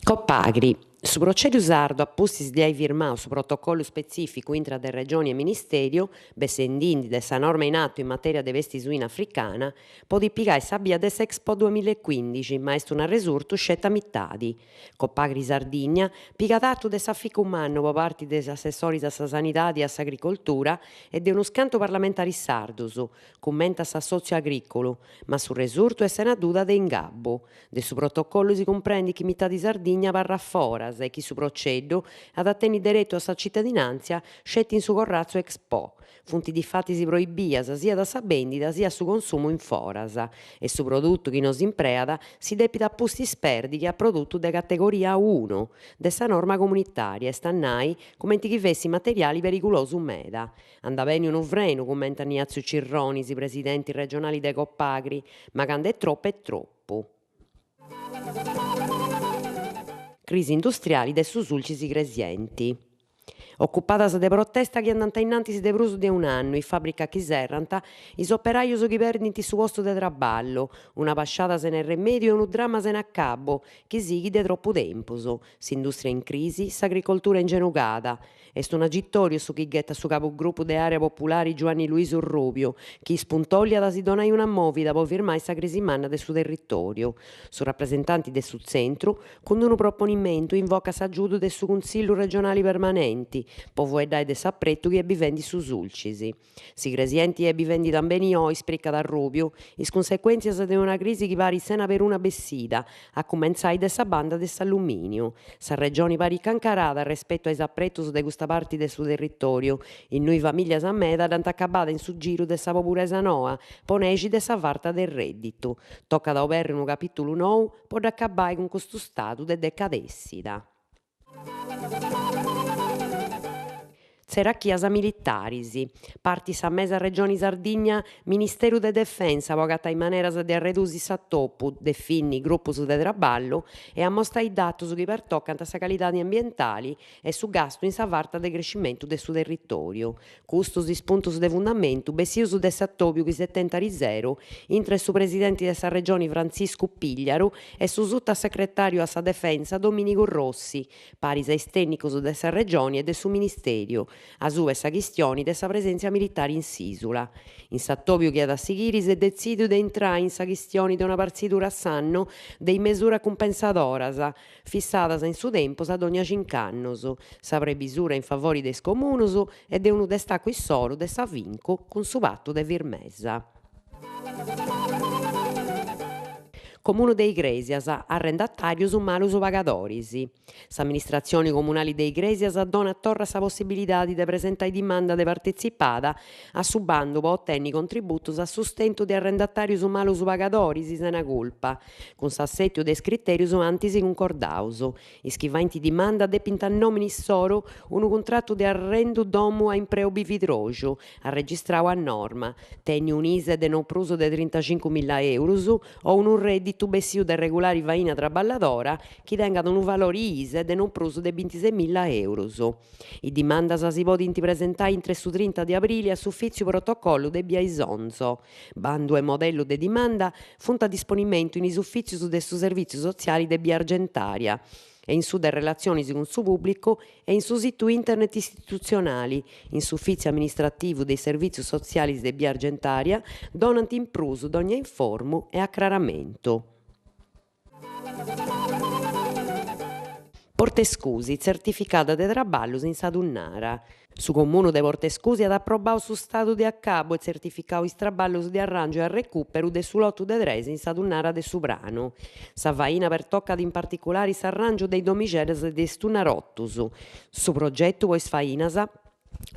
Copagri. Su procedio sardo appustis di ai firmau su protocollo specifico intra de regioni e ministerio, bessendindi de sa norma in atto in materia de vesti suina africana, podi pigai sa via de s'Expo 2015, ma est una resurtu scelta mittadi. Copagri Sardigna, pigatartu de s'afficu umano po parte des assessori a sa sanidade e a s'agricoltura e de unu scanto parlamentari sardus, commenta s'assozio agricolo, ma su resurtu est una duda de ingabbo. De su protocollo si comprendi chi mittadi Sardigna parra foras e chi su procedo ad atteni diretto a sa cittadinanza scetti in su corrazzo Expo. Funti di fatti si proibias sia da sa vendita sia su consumo in foras e su prodotto chi non si impreada si debita a pusti sperdi che ha prodotto de categoria 1 de sa norma comunitaria e stannai commenti chi vessi materiali pericolosi meda. Anda bene un freno, commenta Niazio Cirronis, i presidenti regionali de Copagri, ma quando è troppo è troppo. Crisi industriali de su sulcis gresienti. Occupadas de protesta chi andant innanti de prus de un anno, in fabbrica chi serrant, is operaios chi perdint su postu de traballo, una pasciata se ne remedio e unu dramma se ne accabbo, chi sighi de troppu tempus, s'industria in crisi, s'agricoltura ingenugada. Est un agittorio su chi ghetta su capogruppo de Area Popolari Giovanni Luiso Rubio, chi spuntoglia si donai una movida po firmare sa crisi manna de su territorio. Su rappresentanti de su centru, con un proponimento invoca s'aggiudu de su Consiglio regionali permanenti, po fueddare de s'apprettu chi ebbi vendi su sulcisi. Si gresienti ebbi vendi tambeni oi, spricca da Rubio, is conseguenzias de una crisi chi pari sena per una bessida, a comenzare de sa banda de s'alluminio. Sa regione pari cancarada rispetto ai s'apprettus de questa parte del suo territorio. In noi famiglia meda dant accabada in su giro de sa popuresa noa, ponegi de sa varta del reddito. Tocca da operre un capitolo nou, pod accabare con questo stato de decadessida. Zeracchias militaris. Partis a mesa Regione Sardigna, Ministeru de Defensa, pogat in maneras de arredusi s'attoppu, definni gruppus de traballo e a mostrare i datus chi pertoccant a sa calidade ambientali e su gasto in sa varta de crescimento de su territorio. Custos is puntos de fundamentu bessius de s'attopiu chi 70 intre su presidente de sa Regione Francisco Pigliaru e su sottosegretario a sa Defensa Dominico Rossi, paris eis tecnicos de sa Regione e de su Ministerio. A su sa chistione de sa presenza militare in s'isula. In s'attoppiu chi ad a seguire si è decidiu de entrare in sa chistione de una partitura a s'anno de misura compensadoras, fissadas in su tempos ad ogni 5 annos. Sa previsura in favore des comunos e de unu destacco issoro de sa vinco con su patto de firmesa. Comune de Igresias, arrendatarius malus pagadoris. S'amministrazione comunale de Igresias dona a Torra sa possibilità de presentare dimanda de partecipada a su bando po ottenni contributos a sustento de arrendatarius malus pagadoris sena culpa, con s'assetto de criterius antis concordaus. Is chi vainti dimanda depint a nomini soro unu contratto de arrendu domu a impreu bividroju, registrau a norma, tenni un ISE de non pruso de 35.000 euros o un reddito bessiu de regolari vaina traballadora chi tengat un valore ISE de non pruso de 26.000 euros. I dimandas si podint presentare intre su 30 di aprile a s'uffiziu protocollo de Biaisonzo. Bando e modello de dimanda funt a disponimento in is uffizius de su serviziu soziali de Bia Argentaria e in su de relazioni con su pubblico e in su sito internet istituzionali, in su ufficio amministrativo dei servizi sociali de Bia Argentaria, donant in pruso d'ogni informu e acclaramento. Portescusi, certificata de traballus in Sadunnara. Su comune de Portescusi ad approvau su stato de accabo e certificau is traballus de arrangio e a recuperu de su lottu de Dresi in Sadunnara de Subrano. Sa faina pertoccat in particolare s'arrangio dei domiceres de Stunarottus. Su progettu pois fainas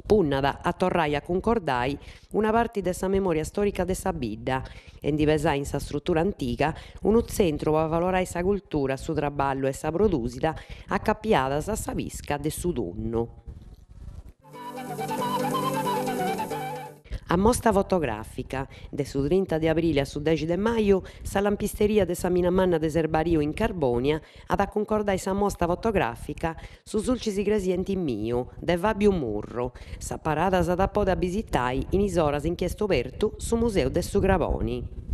punnat a torrai a concordai una parte de sa memoria storica de sa bidda e divesai in sa struttura antica unu centro per valorare sa cultura, su traballo e sa produsida accappiadas a sa pisca de su tunnu. A mostra fotografica de su 30 de aprile a su 10 de maju, sa lampisteria de sa Minamanna de Serbariu in Carbonia at concordare sa mostra fotografica su sulcis gresienti miu de Fabiu Murru. Sa parada s'at a poder bisitare in is oras in ch'est obertu su Museu de su Graboni.